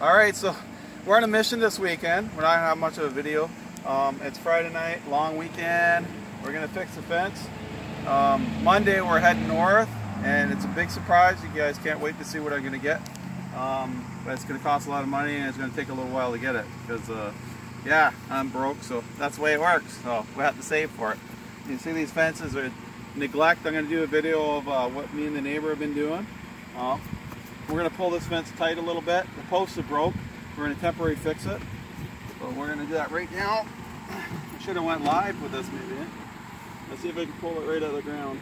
Alright, so we're on a mission this weekend. We're not going to have much of a video. It's Friday night, long weekend. We're going to fix the fence. Monday we're heading north, and it's a big surprise. You guys can't wait to see what I'm going to get. But it's going to cost a lot of money, and it's going to take a little while to get it. Because, yeah, I'm broke, so that's the way it works. So we have to save for it. You see these fences are neglect. I'm going to do a video of what me and the neighbor have been doing. We're going to pull this fence tight a little bit. The posts are broke. We're going to temporarily fix it. But we're going to do that right now. I should have went live with this maybe. Let's see if I can pull it right out of the ground.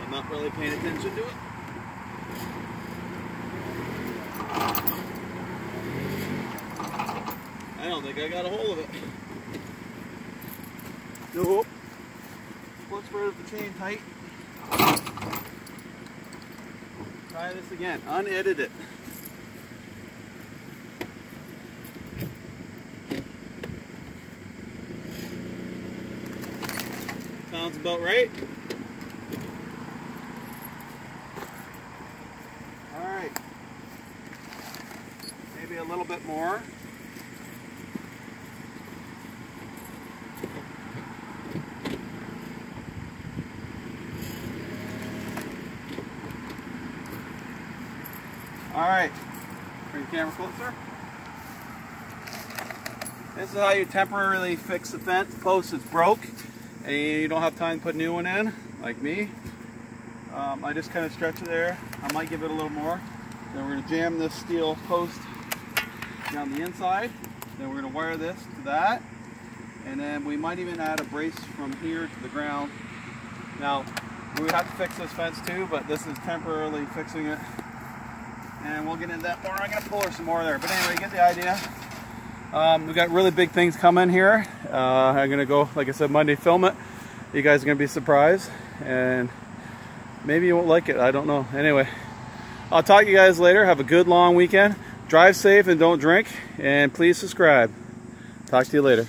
I'm not really paying attention to it. I don't think I got a hold of it. Nope. Let's spread the chain tight. Try this again. Unedited. Sounds about right. Alright. Maybe a little bit more. Alright, bring the camera closer. This is how you temporarily fix the fence. The post is broke and you don't have time to put a new one in, like me. I just kind of stretch it there. I might give it a little more. Then we're going to jam this steel post down the inside. Then we're going to wire this to that. And then we might even add a brace from here to the ground. Now, we would have to fix this fence too, but this is temporarily fixing it. And we'll get into that more. I'm going to pull her some more there. But anyway, you get the idea. We've got really big things coming here. I'm going to go, like I said, Monday film it. You guys are going to be surprised. And maybe you won't like it. I don't know. Anyway, I'll talk to you guys later. Have a good long weekend. Drive safe and don't drink. And please subscribe. Talk to you later.